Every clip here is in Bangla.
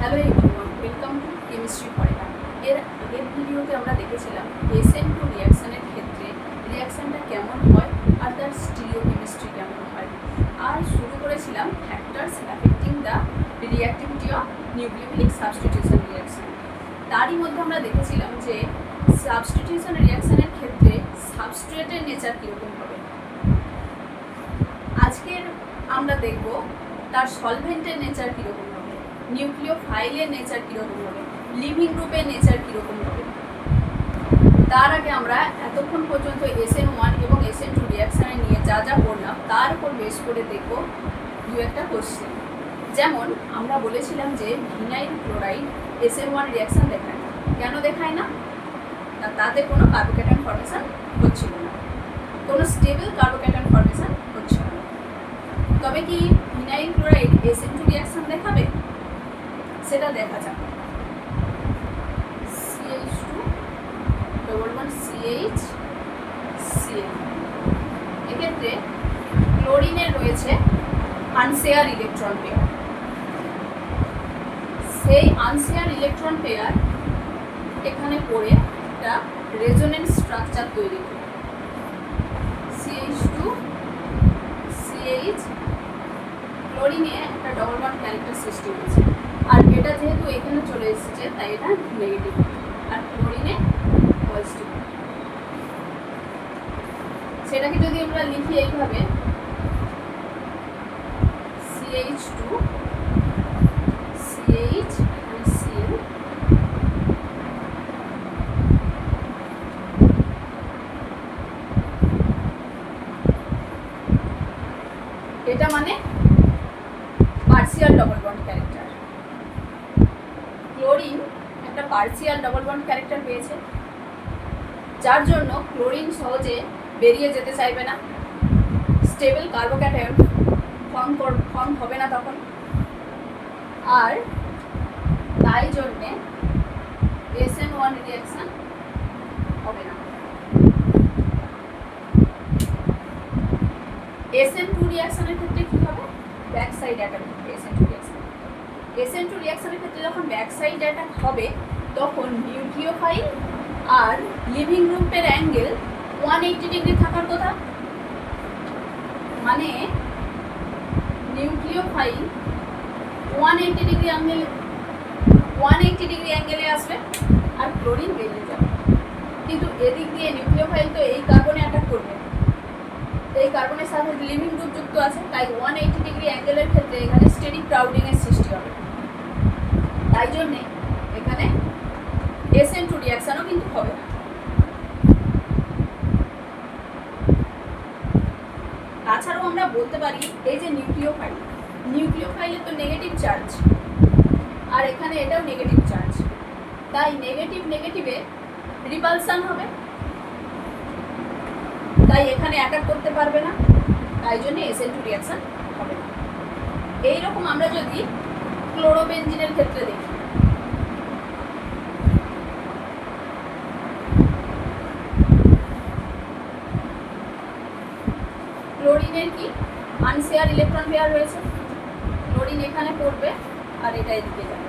Hello everyone, welcome to chemistry forever. এর আগের ভিডিওতে আমরা দেখেছিলাম SN2 রিয়াকশানের ক্ষেত্রে রিয়াকশানটা কেমন হয় আর তার স্টিরিওকেমিস্ট্রি কেমন হয়, আর শুরু করেছিলাম factors affecting the reactivity of nucleophilic substitution reaction. তারই মধ্যে আমরা দেখেছিলাম যে সাবস্টিটিউশন রিয়াকশানের ক্ষেত্রে সাবস্ট্রেটের নেচার কীরকম হবে। আজকের আমরা দেখব তার সলভেন্টের নেচার কীরকম হবে, নিউক্লিওফাইলের নেচার কীরকম হবে, লিভিং গ্রুপের নেচার কীরকম হবে। তার আগে আমরা এতক্ষণ পর্যন্ত SN1 এবং SN2 রিয়াকশানে নিয়ে যা যা পড়লাম তার উপর বেস করে দেখব দু একটা কোশ্চেন। যেমন আমরা বলেছিলাম যে ভিনাইল ক্লোরাইড SN1 রিয়াকশান দেখায় না। কেন দেখায় না? তাতে কোনো কার্বোক্যাটায়ন ফর্মেশন হচ্ছিল না, কোনো স্টেবল কার্বোক্যাটায়ন ফর্মেশন হচ্ছিল না। তবে কি ভিনাইল ক্লোরাইড SN2 রিয়াকশান দেখাবে? সেটা দেখা যাক। CH2 CH এক্ষেত্রে ক্লোরিনের রয়েছে আনশেয়ার ইলেকট্রন পেয়ার। সেই আনশেয়ার ইলেকট্রন পেয়ার এখানে পড়ে একটা রেজোনেন্স স্ট্রাকচার তৈরি করে CH2 CH ক্লোরিনে একটা ডবল বন্ড ক্যারেক্টার সৃষ্টি হয়েছে, আর এটা যেহেতু এখানে চলে এসেছে তাই এটা নেগেটিভ, আর ক্লোরিনে পজিটিভ। সেটাকে যদি আমরা লিখি এইভাবে CH2 CH and Cl, এটা মানে partial double bond character. Chlorine একটা পার্সিয়াল ডবল বন্ড ক্যারেক্টার পেয়েছে, যার জন্য ক্লোরিন সহজে বেরিয়ে যেতে চাইবে না, স্টেবল কার্বোক্যাটায়ন ফর্ম হবে না তখন, আর তাই জন্যে SN1 রিয়াকশান হবে না। SN2 রিয়াকশানের ক্ষেত্রে কী হবে? ব্যাক সাইড অ্যাটাক হবে। SN2 রিয়াকশানের ক্ষেত্রে যখন ব্যাক সাইড অ্যাটাক হবে তখন নিউক্লিওফাইল আর লিভিং গ্রুপের অ্যাঙ্গেল 180 ডিগ্রি থাকার কথা। মানে নিউক্লিওফাইল 180 ডিগ্রি অ্যাঙ্গেলে আসবে আর ক্লোরিন বেরিয়ে যাবে। কিন্তু এদিক দিয়ে নিউক্লিওফাইল তো এই কার্বনে অ্যাটাক করবে, এই কার্বনের সাথে লিভিং গ্রুপ যুক্ত আছে, তাই 180 ডিগ্রি অ্যাঙ্গেলের ক্ষেত্রে এখানে স্টেডি ক্রাউডিংয়ের সৃষ্টি হবে। তাই জন্যে এখানে SN2 রিয়াকশানও কিন্তু হবে না। তাছাড়াও আমরা বলতে পারি এই যে নিউক্লিওফাইলের তো নেগেটিভ চার্জ, আর এখানে এটাও নেগেটিভ চার্জ, তাই নেগেটিভে রিপালসান হবে, তাই এখানে অ্যাটাক করতে পারবে না, তাই জন্য SN2 রিয়াকশান হবে না। এইরকম আমরা যদি ক্লোরোবেনজিনের ক্ষেত্রে দেখি, ক্লোরিনের কি আনশেয়ার ইলেকট্রন পেয়ার রয়েছে, ক্লোরিন এখানে পড়বে আর এটা এদিকে যাবে।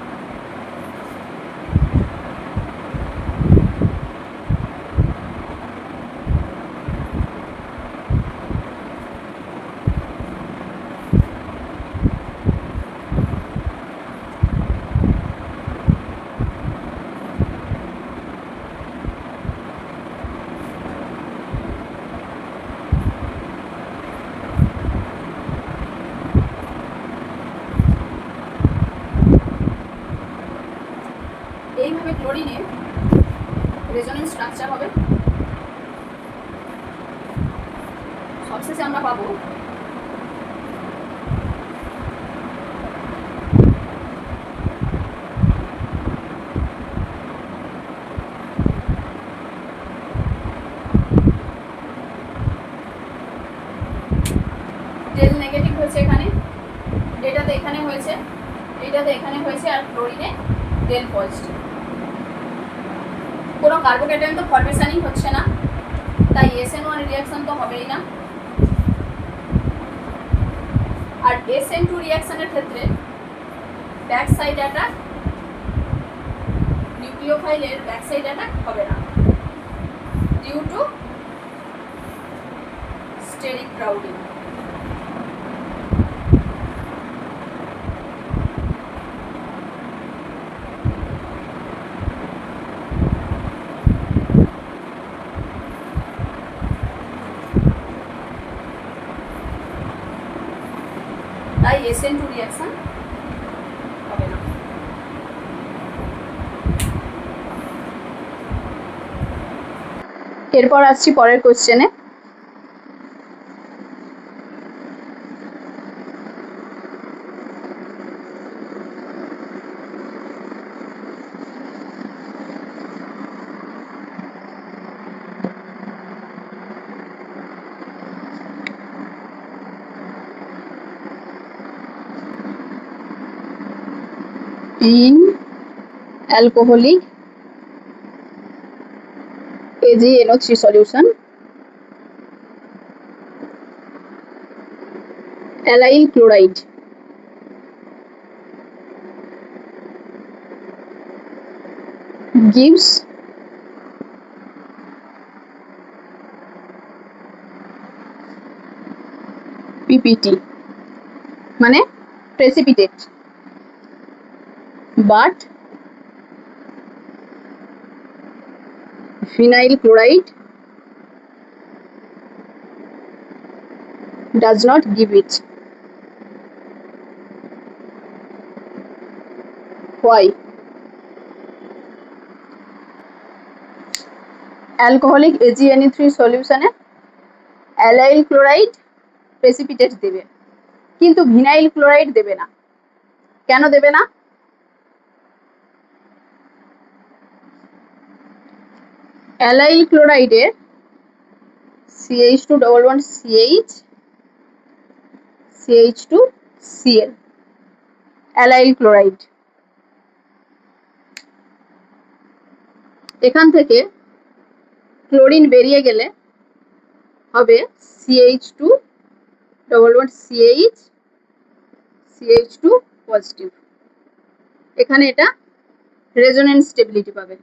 এইভাবে ক্লোরিনের রেজোনেন্স স্ট্রাকচার হবে। সবশেষে আমরা পাবো ডেল নেগেটিভ হয়েছে এখানে, এটাতে এখানে হয়েছে, এইটাতে এখানে হয়েছে, আর ক্লোরিনে ডেল পজিটিভ। কোনো কার্বোক্যাটায়ন তো ফর্মেশনই হচ্ছে না, তাই SN1 রিয়াকশান তো হবেই না। আর SN2 রিয়াকশানের ক্ষেত্রে ব্যাক সাইড অ্যাটাক নিউক্লিওফাইলের ব্যাকসাইড অ্যাটাক হবে না ডিউ টু স্টেরিক ক্রাউডিং। তাই SN2 রিঅ্যাকশন হবে না। এরপর আসছি পরের কোশ্চেনে। In alcoholic AgNO3 solution, allyl chloride gives PPT মানে precipitate, but vinyl chloride does not give it. Why? Alcoholic AgNO3 সলিউশনে অ্যালাইল ক্লোরাইড প্রেসিপিটেট দেবে, কিন্তু ভিনাইল ক্লোরাইড দেবে না। কেন দেবে না? Allyl ক্লোরাইডের CH211CH CH2Cl allyl chloride, এখান থেকে ক্লোরিন বেরিয়ে গেলে হবে CH211CH CH2 পজিটিভ। এখানে এটা রেজোনেন্স স্টেবিলিটি পাবে।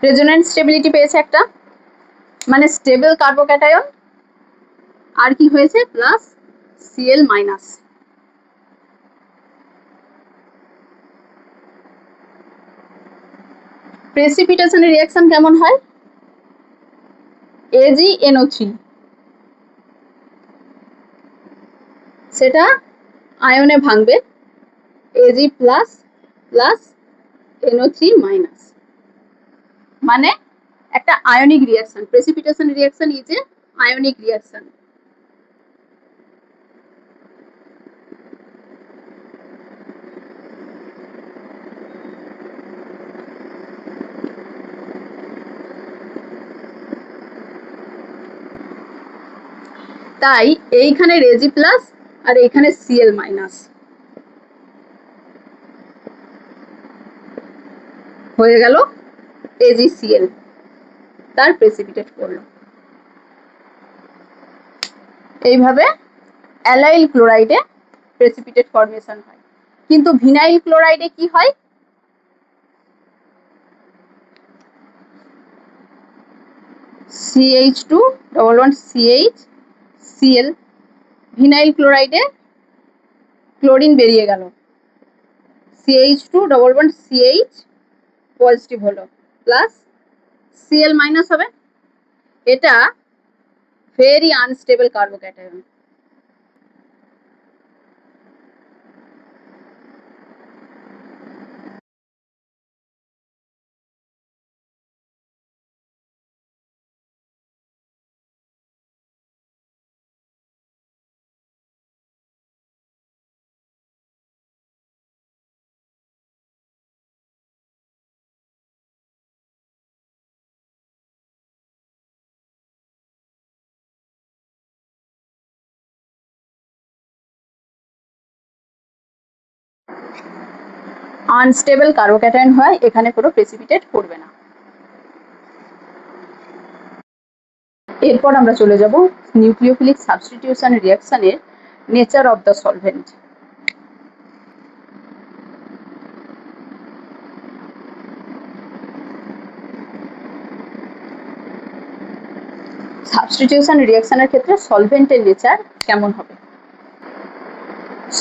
রেজোনেন্স স্টেবিলিটি পেয়েছে একটা, মানে স্টেবল কার্বোক্যাটায়ন আর কি হয়েছে প্লাস Cl মাইনাস। প্রেসিপিটেশনের রিঅ্যাকশন কেমন হয়? AgNO3 সেটা আয়নে ভাঙবে Ag plus plus NO3 minus, মানে একটা ionic reaction. Precipitation reaction is a ionic reaction. তাই এইখানে Ag প্লাস আর এইখানে Cl মাইনাস হয়ে গেল AgCl, তার প্রেসিপিটেট করলো। এইভাবে অ্যালাইল ক্লোরাইডে প্রেসিপিটেট ফর্মেশন হয়। কিন্তু ভিনাইল ক্লোরাইডে কি হয়? CH211CH Cl, ভিনাইল ক্লোরাইডে ক্লোরিন বেরিয়ে গেল, CH211CH পজিটিভ হলো প্লাস Cl মাইনাস হবে। এটা very unstable carbocation. Unstable carbocation হয়, এখানে কোনো প্রেসিপিটেট করবে না। এরপর আমরা চলে যাব নিউক্লিওফিলিক সাবস্টিটিউশন রিঅ্যাকশনের nature of the solvent. Substitution রিঅ্যাকশনের ক্ষেত্রে সলভেন্টের নেচার কেমন হবে?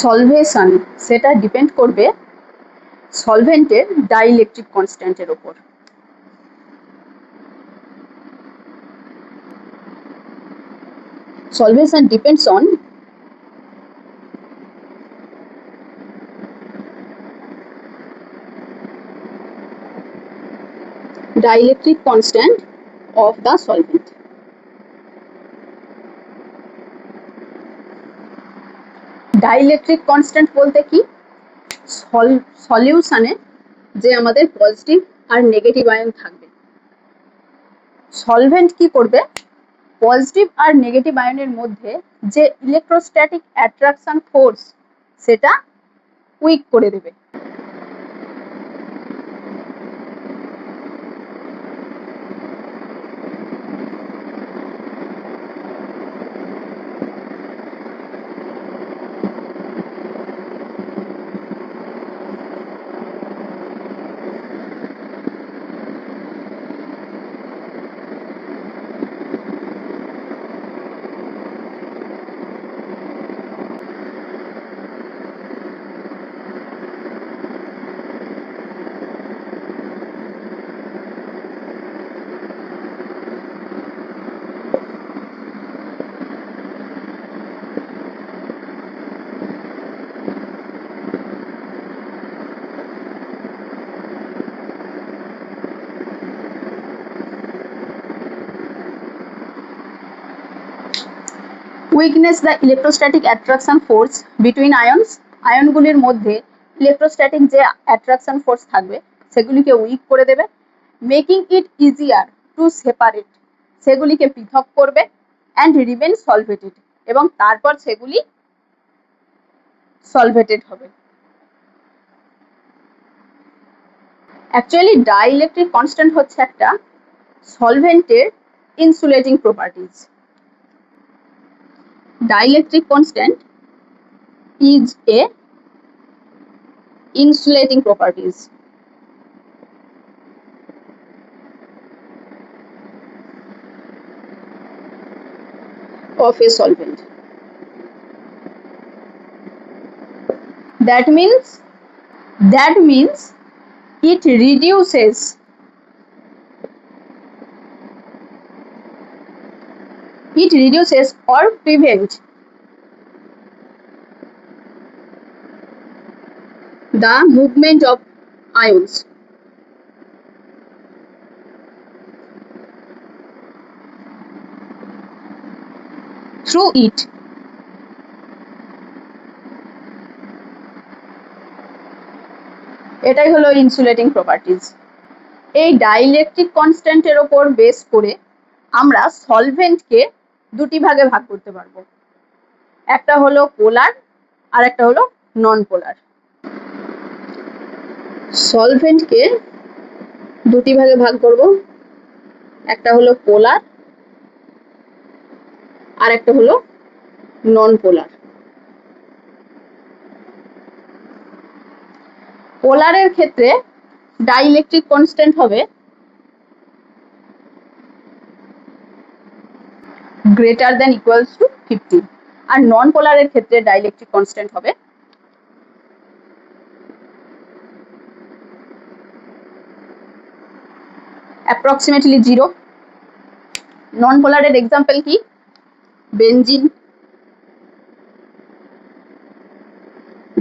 সলভেশন সেটা ডিপেন্ড করবে সলভেন্টের ডাইইলেকট্রিক কনস্ট্যান্টের ওপর। Solvation depends on dielectric constant of the solvent. Dielectric constant বলতে কি, সলিউশনে যে আমাদের পজিটিভ আর নেগেটিভ আয়ন থাকবে, সলভেন্ট কি করবে, পজিটিভ আর নেগেটিভ আয়নের মধ্যে যে ইলেকট্রোস্ট্যাটিক অ্যাট্রাকশন ফোর্স সেটা উইক করে দেবে। Weakness the electrostatic attraction force between ions, আয়নগুলির মধ্যে ইলেকট্রোস্ট্যাটিক যে অ্যাট্রাকশন ফোর্স থাকবে সেগুলিকে উইক করে দেবে। Making it easier two separate, সেগুলিকে পৃথক করবে। অ্যান্ড রিমেন সলভেটেড, এবং তারপর সেগুলি সলভেটেড হবে। অ্যাকচুয়ালি ডাইইলেকট্রিক কনস্ট্যান্ট হচ্ছে একটা সলভেন্টের insulating properties. Dielectric constant is a insulating properties of a solvent. That means it reduces or prevents the movement of ions through it. এটাই হলো ইনসুলেটিং প্রপার্টিজ। এই ডাইইলেকট্রিক কনস্ট্যান্টের ওপর বেস করে আমরা সলভেন্টকে দুটি ভাগে ভাগ করতে পারবো, একটা হলো পোলার আর একটা হলো নন পোলার। সলভেন্টকে দুটি ভাগে ভাগ করব, একটা হলো পোলার আর একটা হলো নন পোলার। পোলারের ক্ষেত্রে ডাইইলেকট্রিক কনস্ট্যান্ট হবে গ্রেটার দ্যান ইকুয়ালস টু 50, আর নন পোলারের ক্ষেত্রে ডাইইলেকট্রিক কনস্ট্যান্ট হবে অ্যাপ্রক্সিমেটলি 0। নন পোলারের এক্সাম্পল কি, benzene,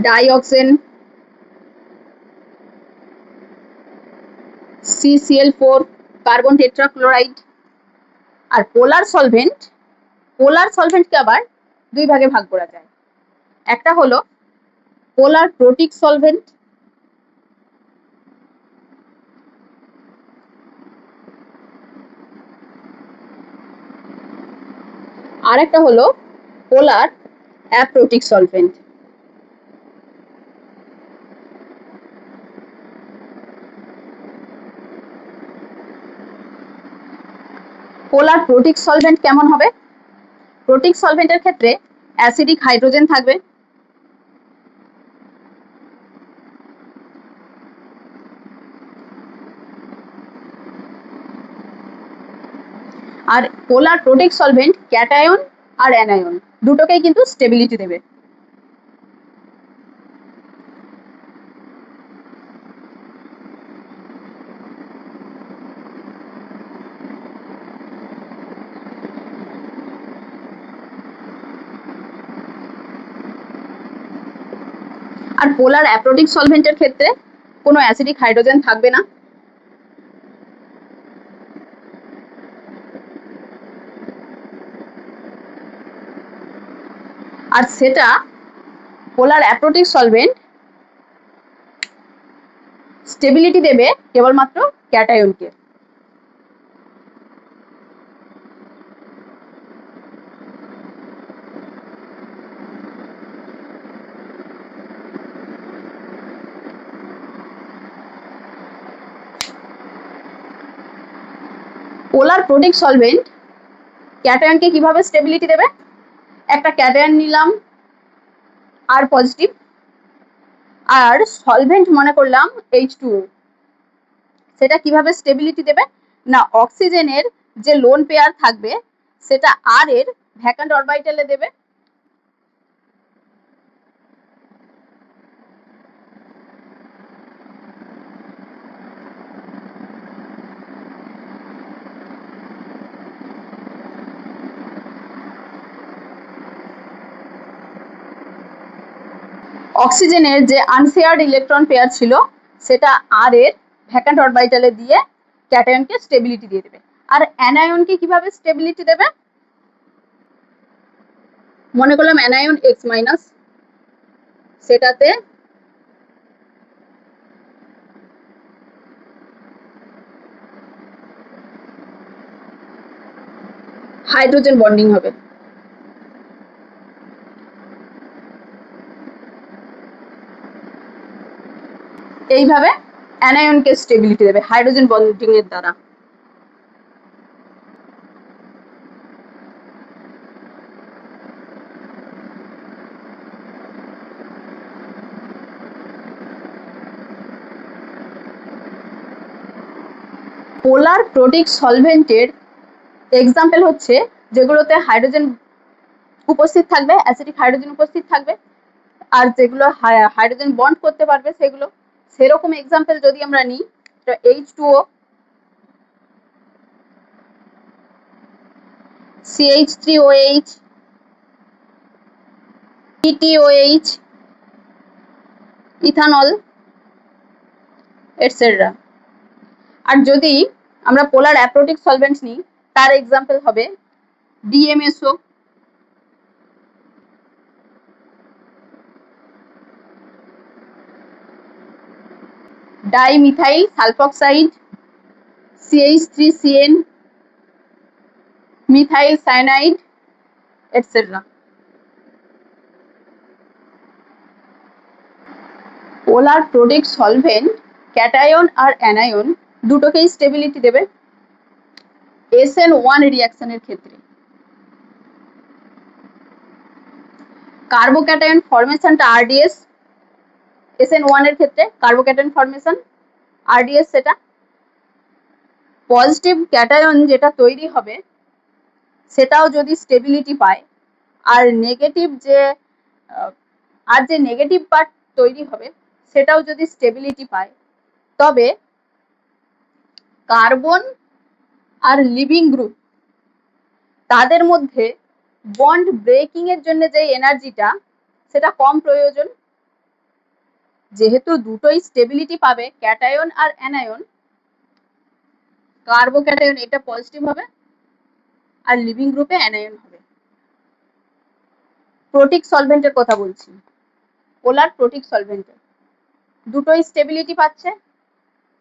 dioxane, CCl4, carbon tetrachloride. আর পোলার সলভেন্টকে আবার দুই ভাগে ভাগ করা যায়, একটা হলো পোলার প্রোটিক সলভেন্ট, আর একটা হলো পোলার অ্যাপ্রোটিক সলভেন্ট। পোলার প্রোটিক সলভেন্ট কেমন হবে? প্রোটিক সলভেন্টের ক্ষেত্রে অ্যাসিডিক হাইড্রোজেন থাকবে, আর পোলার প্রোটিক সলভেন্ট ক্যাটায়ন আর অ্যানায়ন দুটোকেই কিন্তু স্টেবিলিটি দেবে। আর পোলার অ্যাপ্রোটিক সলভেন্টের ক্ষেত্রে কোনো অ্যাসিডিক হাইড্রোজেন থাকবে না, আর সেটা পোলার অ্যাপ্রোটিক সলভেন্ট স্টেবিলিটি দেবে কেবলমাত্র ক্যাটায়নকে। পোলার প্রোটিক সলভেন্ট ক্যাটায়নকে কিভাবে স্টেবিলিটি দেবে? একটা ক্যাটায়ন নিলাম আর পজিটিভ, আর সলভেন্ট মনে করলাম H2O, সেটা কিভাবে স্টেবিলিটি দেবে না অক্সিজেনের যে লোন পেয়ার থাকবে সেটা আর এর ভ্যাকান্ট অরবিটালে দেবে, অক্সিজেনের যে আনশেয়ার্ড ইলেকট্রন পেয়ার ছিল সেটা আর এর ভ্যাকান্ট অরবিটালে দিয়ে ক্যাটায়নকে স্টেবিলিটি দিয়ে দেবে। আর অ্যানায়নকে কিভাবে স্টেবিলিটি দেবে? মনে করলাম অ্যানায়ন X-, সেটাতে হাইড্রোজেন বন্ডিং হবে, এইভাবে অ্যানায়নকে স্টেবিলিটি দেবে হাইড্রোজেন বন্ডিং এর দ্বারা। পোলার প্রোটিক সলভেন্টের এক্সাম্পল হচ্ছে যেগুলোতে হাইড্রোজেন উপস্থিত থাকবে, অ্যাসিডিক হাইড্রোজেন উপস্থিত থাকবে, আর যেগুলো হাইড্রোজেন বন্ড করতে পারবে সেগুলো। সেরকম এক্সাম্পল যদি আমরা নিই, H2O, CH3OH, ETOH, ethanol, etcetera. আর যদি আমরা পোলার অ্যাপ্রোটিক সলভেন্টস নিই, তার এক্সাম্পল হবে DMSO, dimethyl sulphoxide, CH3CN, methyl cyanide, etcetera. Polar protic solvent cation আর অ্যানায়ন দুটোকেই স্টেবিলিটি দেবে SN1 রিঅ্যাকশনের ক্ষেত্রে। কার্বোক্যাটায়ন ফরমেশনটা RDS, SN1 এর ক্ষেত্রে কার্বোক্যাটায়ন ফরমেশন RDS, সেটা পজিটিভ ক্যাটায়ন যেটা তৈরি হবে সেটাও যদি স্টেবিলিটি পায়, আর নেগেটিভ যে নেগেটিভ পার্ট তৈরি হবে সেটাও যদি স্টেবিলিটি পায়, তবে কার্বন আর লিভিং গ্রুপ তাদের মধ্যে বন্ড ব্রেকিং এর জন্য যে এনার্জিটা সেটা কম প্রয়োজন। যেহেতু দুটোই স্টেবিলিটি পাবে, ক্যাটায়ন আর অ্যানায়ন, কার্বোক্যাটায়ন এটা পজিটিভ হবে আর লিভিং গ্রুপে অ্যানায়ন হবে। প্রোটিক সলভেন্টের কথা বলছি, পোলার প্রোটিক সলভেন্টের দুটোই স্টেবিলিটি পাচ্ছে,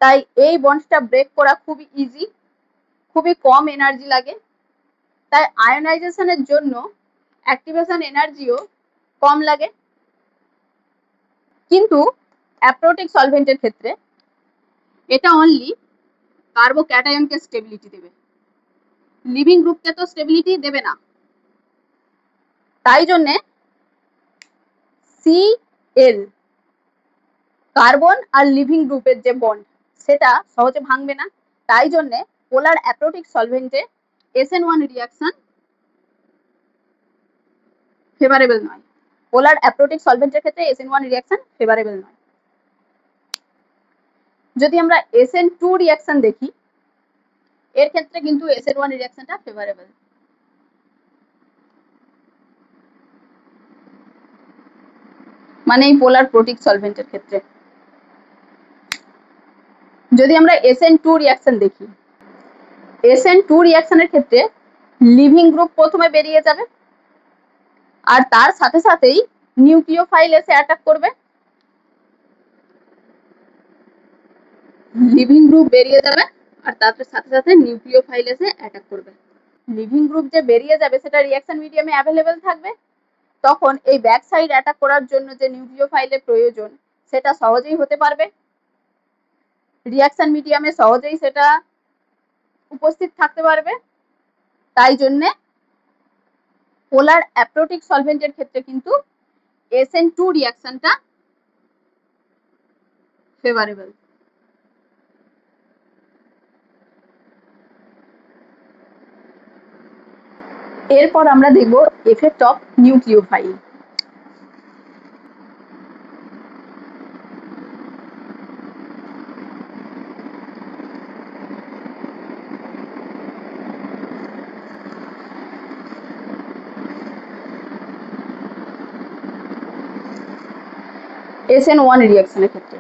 তাই এই বন্ডটা ব্রেক করা খুবই ইজি, খুবই কম এনার্জি লাগে, তাই আয়নাইজেশনের জন্য অ্যাক্টিভেশন এনার্জিও কম লাগে। কিন্তু অ্যাপ্রোটিক সলভেন্টের ক্ষেত্রে এটা অনলি কার্বোক্যাটায়নকে স্টেবিলিটি দেবে। লিভিং গ্রুপকে তো স্টেবিলিটি দেবে না, তাই জন্যে Cl কার্বন আর লিভিং গ্রুপের যে বন্ড সেটা সহজে ভাঙবে না, তাই জন্যে পোলার অ্যাপ্রোটিক সলভেন্টে SN1 রিয়াকশন ফেভারেবল নয়। পোলার অ্যাপ্রোটিক সলভেন্টের ক্ষেত্রে SN1 রিয়াকশন ফেভারেবল নয়। যদি আমরা SN2 রিয়াকশন দেখি, এর ক্ষেত্রে কিন্তু SN1 রিয়াকশনটা ফেভারেবল। মানে এই পোলার প্রোটিক সলভেন্টের ক্ষেত্রে যদি আমরা SN2 রিয়াকশন দেখি, SN2 রিয়াকশনের ক্ষেত্রে লিভিং গ্রুপ প্রথমে বেরিয়ে যাবে আর তার সাথে সাথেই নিউক্লিওফাইল এসে অ্যাটাক করবে। লিভিং গ্রুপ বেরিয়ে যাবে আর তার সাথে সাথে নিউক্লিওফাইল এসে অ্যাটাক করবে। লিভিং গ্রুপ যে বেরিয়ে যাবে সেটা রিয়াকশন মিডিয়ামে অ্যাভেলেবেল থাকবে, তখন এই ব্যাক সাইড অ্যাটাক করার জন্য যে নিউক্লিওফাইলের প্রয়োজন সেটা সহজেই হতে পারবে, রিয়াকশন মিডিয়ামে সহজেই সেটা উপস্থিত থাকতে পারবে। তাই জন্যে পোলার অ্যাপ্রোটিক সলভেন্টের ক্ষেত্রে কিন্তু SN2 রিয়াকশনটা ফেভারেবল। এরপর আমরা দেখব এফেক্ট অফ নিউক্লিওফাইল। SN1 রিয়াকশনের ক্ষেত্রে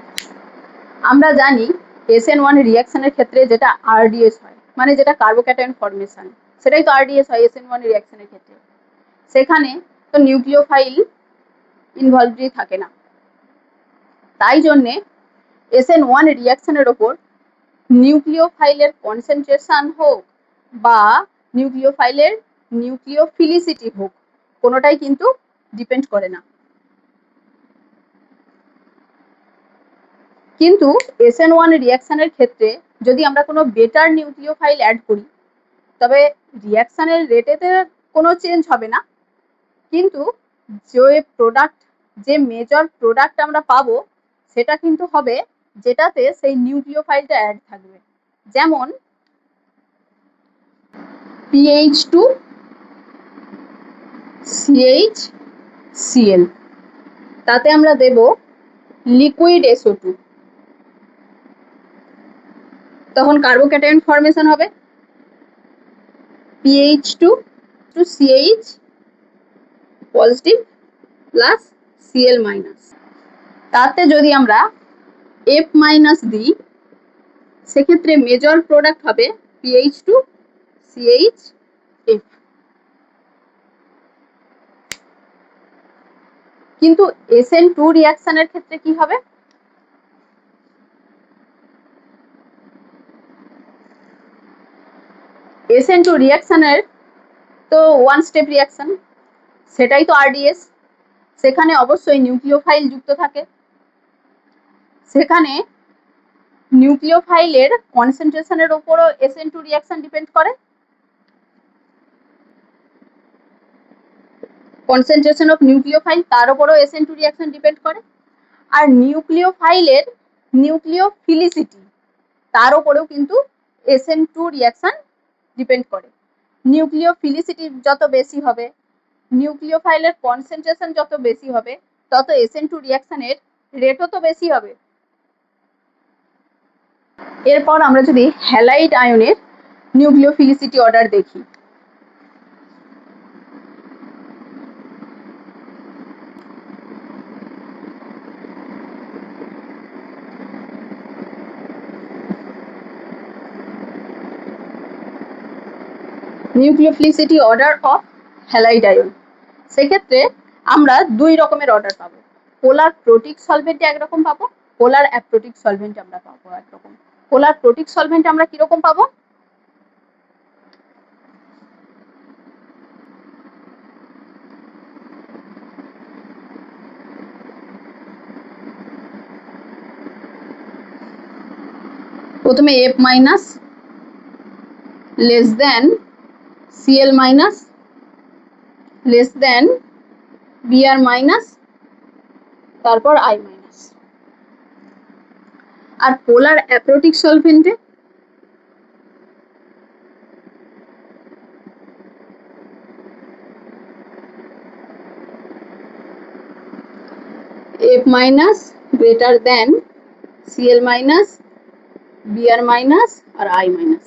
আমরা জানি SN1 রিয়াকশনের ক্ষেত্রে যেটা RDS হয়, মানে যেটা কার্বোক্যাটায়ন ফর্মেশন, সেটাই তো RDS হয় SN1 রিয়াকশনের ক্ষেত্রে। সেখানে তো নিউক্লিওফাইল ইনভলভডই থাকে না, তাই জন্যে SN1 রিয়াকশনের ওপর নিউক্লিওফাইলের কনসেন্ট্রেশন হোক বা নিউক্লিওফাইলের নিউক্লিওফিলিসিটি হোক, কোনোটাই কিন্তু ডিপেন্ড করে না। কিন্তু SN1 রিয়াকশনের ক্ষেত্রে যদি আমরা কোনো বেটার নিউক্লিওফাইল অ্যাড করি তবে রিয়াকশনের রেটেতে কোনো চেঞ্জ হবে না, কিন্তু যে মেজর প্রোডাক্ট আমরা পাবো সেটা কিন্তু হবে যেটাতে সেই নিউক্লিওফাইলটা অ্যাড থাকবে। যেমন PH2CHCl, তাতে আমরা দেব লিকুইড SO2, তখন কার্বোক্যাটায়ন ফর্মেশন হবে PH2CH positive plus Cl minus. তাতে যদি আমরা F মাইনাস দিই সেক্ষেত্রে মেজর প্রোডাক্ট হবে PH2CHF। কিন্তু SN2 রিয়াকশনের ক্ষেত্রে কি হবে? SN2 রিয়াকশনের তো ওয়ান স্টেপ রিয়াকশন, সেটাই তো RDS, সেখানে অবশ্যই নিউক্লিওফাইল যুক্ত থাকে। সেখানে নিউক্লিওফাইলের কনসেন্ট্রেশনের উপরও SN2 রিয়াকশন ডিপেন্ড করে। কনসেন্ট্রেশন অফ নিউক্লিওফাইল তার উপরও SN2 রিয়াকশন ডিপেন্ড করে। আর নিউক্লিওফাইলের নিউক্লিওফিলিসিটি তার উপরেও কিন্তু SN2 রিয়াকশন ডিপেন্ড করে। নিউক্লিওফিলিসিটি যত বেশি হবে, নিউক্লিওফাইলের কনসেন্ট্রেশন যত বেশি হবে, তত SN2 রিয়াকশনের রেটও তো বেশি হবে। এরপর আমরা যদি হ্যালাইড আয়নের নিউক্লিওফিলিসিটি অর্ডার দেখি, নিউক্লিওফিলিসিটি অর্ডার অফ হ্যালাইড আয়ন, সেক্ষেত্রে আমরা দুই রকমের অর্ডার পাবো। পোলার প্রোটিক সলভেন্টে একরকম পাবো, পোলার অ্যাপ্রোটিক সলভেন্টে আমরা পাবো একরকম। পোলার প্রোটিক সলভেন্টে আমরা কিরকম পাবো? প্রথমে F minus less than Cl minus less than Br minus, তারপর I মাইনাস। আর পোলার অ্যাপ্রোটিক সলভেন্টে F minus greater than Cl minus, Br minus আর I মাইনাস।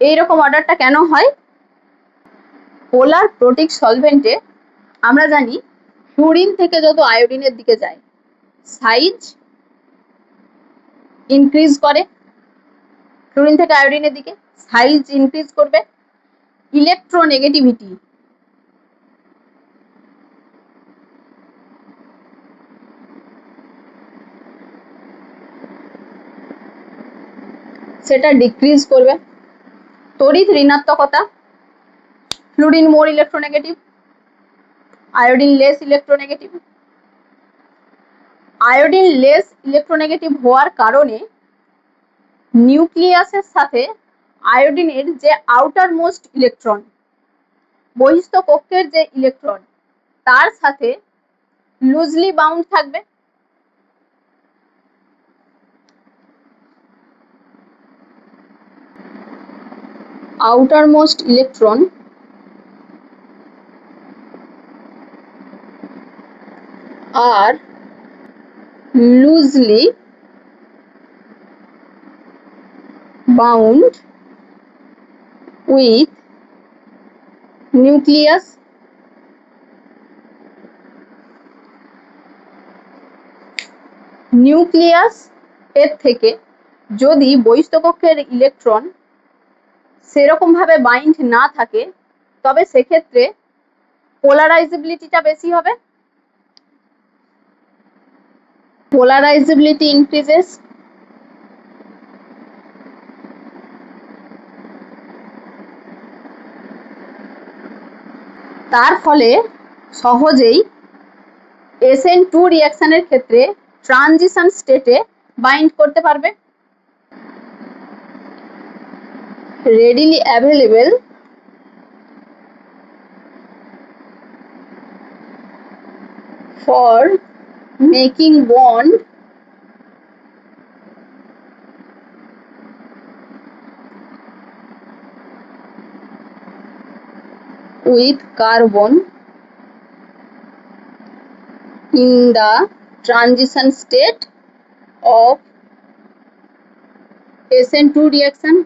এইরকম অর্ডারটা কেন হয়? পোলার প্রোটিক সলভেন্টে আমরা জানি ফ্লুরিন থেকে যত আয়োডিনের দিকে যায় সাইজ ইনক্রিজ করে, ফ্লুরিন থেকে আয়োডিনের দিকে সাইজ ইনক্রিজ করবে, ইলেকট্রোনেগেটিভিটি সেটা ডিক্রিজ করবে, তড়িৎ ঋণাত্মকতা, fluorine more electronegative, iodine less electronegative. Iodine less electronegative হওয়ার কারণে নিউক্লিয়াসের সাথে আয়োডিনের যে আউটার মোস্ট ইলেকট্রন, বহিস্থ কক্ষের যে ইলেকট্রন, তার সাথে লুজলি বাউন্ড থাকবে। আউটার মোস্ট ইলেকট্রন আর loosely bound with nucleus nucleus এর থেকে যদি বহিস্থ কক্ষের ইলেকট্রন সেরকম ভাবে বাইন্ড না থাকে তবে সেক্ষেত্রে পোলারাইজেবিলিটিটা বেশি হবে, পোলারাইজেবিলিটি ইনক্রিজেস। তার ফলে সহজেই SN2 রিঅ্যাকশনের ক্ষেত্রে ট্রানজিশন স্টেটে বাইন্ড করতে পারবে। readily available for making bond with carbon in the transition state of SN2 reaction।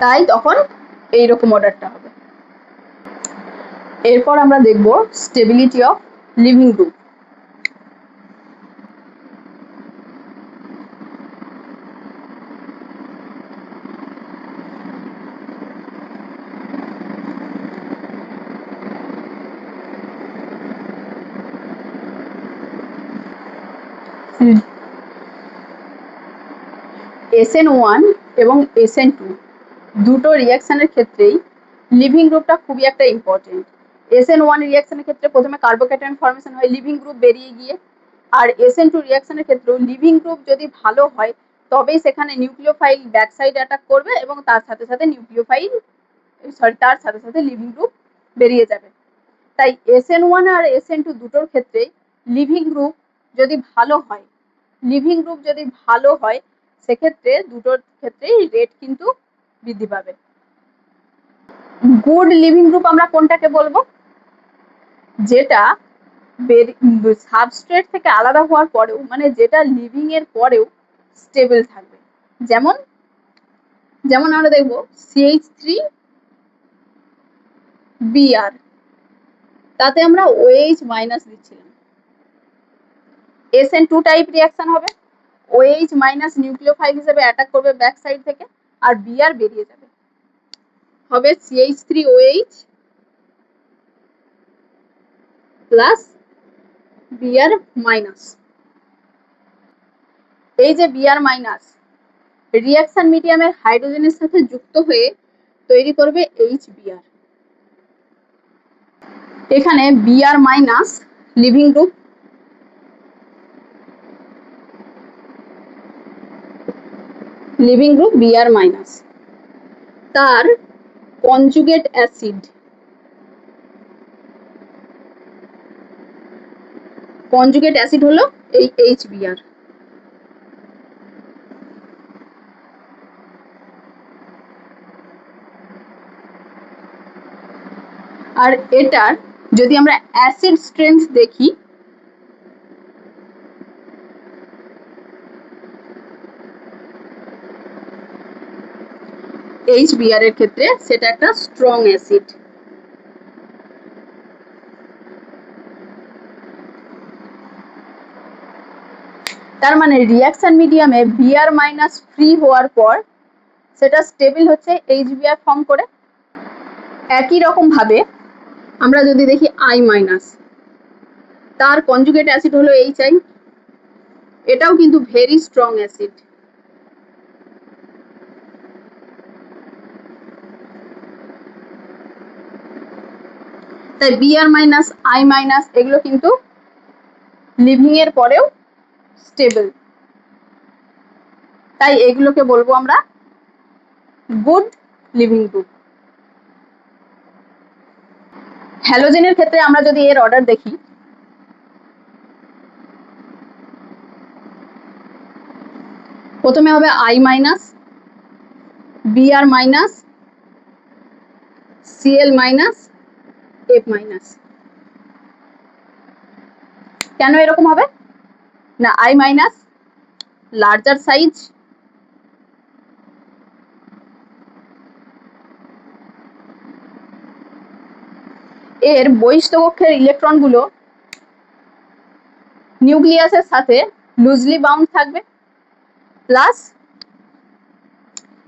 তাই তখন এইরকম অর্ডারটা হবে। এরপর আমরা দেখব stability of living group. SN1 এবং SN2 দুটো রিঅ্যাকশনের ক্ষেত্রেই লিভিং গ্রুপটা খুবই একটা ইম্পর্টেন্ট। SN1 রিঅ্যাকশনের ক্ষেত্রে প্রথমে কার্বোক্যাটায়ন ফর্মেশন হয় লিভিং গ্রুপ বেরিয়ে গিয়ে, আর SN2 রিঅ্যাকশনের ক্ষেত্রেও লিভিং গ্রুপ যদি ভালো হয় তবেই সেখানে নিউক্লিওফাইল ব্যাক সাইড অ্যাটাক করবে এবং তার সাথে সাথে তার সাথে সাথে লিভিং গ্রুপ বেরিয়ে যাবে। তাই SN1 আর SN2 দুটোর ক্ষেত্রেই লিভিং গ্রুপ যদি ভালো হয় সেক্ষেত্রে দুটোর ক্ষেত্রেই রেট কিন্তু বৃদ্ধি পাবে। গুড লিভিং গ্রুপ আমরা কোনটাকে বলবো? যেটা সাবস্ট্রেট থেকে আলাদা হওয়ার পরেও, মানে যেটা লিভিং এর পরেও স্টেবল থাকবে। যেমন আমরা দেখবো CH3Br, তাতে আমরা OH মাইনাস দিচ্ছিলাম। SN2 টাইপ রিঅ্যাকশন হবে, OH মাইনাস নিউক্লিওফাইল হিসেবে অ্যাটাক করবে ব্যাক সাইড থেকে আর Br বেরিয়ে যাবে, হবে CH3OH প্লাস Br মাইনাস। এই যে Br মাইনাস রিঅ্যাকশন মিডিয়ামের হাইড্রোজেনের সাথে যুক্ত হয়ে তৈরি করবে HBr। এখানে Br minus living group, Br minus. তার কনজুগেট অ্যাসিড হলো এই HBr। আর এটার যদি আমরা অ্যাসিড স্ট্রেংথ দেখি, HBr এর ক্ষেত্রে সেটা একটা স্ট্রং অ্যাসিড। তার মানে রিঅ্যাকশন মিডিয়ামে Br মাইনাস ফ্রি হওয়ার পর সেটা স্টেবল হচ্ছে HBr ফর্ম করে। একই রকম ভাবে আমরা যদি দেখি I মাইনাস, তার কনজুগেট অ্যাসিড হলো HI, এটাও কিন্তু ভেরি স্ট্রং অ্যাসিড। তাই Br মাইনাস I মাইনাস এগুলো কিন্তু লিভিং এর পরেও স্টেবল, তাই এগুলোকে বলবো আমরা গুড লিভিং গ্রুপ। হ্যালোজেনের ক্ষেত্রে আমরা যদি এর অর্ডার দেখি, প্রথমে হবে I minus, Br minus, Cl minus, F minus. কেন এরকম হবে না? I মাইনাস লার্জার সাইজ, এর বহিস্থ কক্ষের ইলেকট্রনগুলো নিউক্লিয়াসের সাথে লুজলি বাউন্ড থাকবে, প্লাস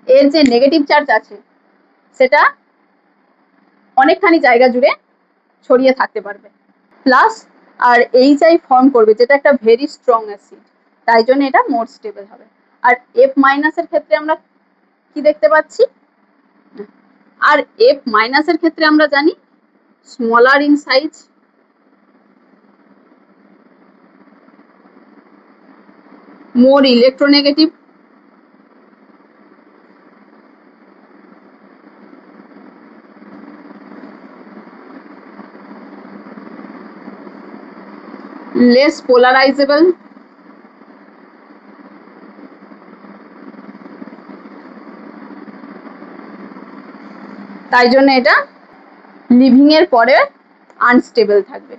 এর যে নেগেটিভ চার্জ আছে সেটা অনেকখানি জায়গা জুড়ে ছড়িয়ে থাকতে পারবে, প্লাস আর HI ফর্ম করবে যেটা একটা ভেরি স্ট্রং অ্যাসিড, তাই জন্য এটা মোর স্টেবল হবে। আর F মাইনাসের ক্ষেত্রে আমরা কি দেখতে পাচ্ছি? আর F মাইনাসের ক্ষেত্রে আমরা জানি smaller in size, more electronegative, less polarisable, তাই জন্য এটা লিভিং এর পরে আনস্টেবল থাকবে।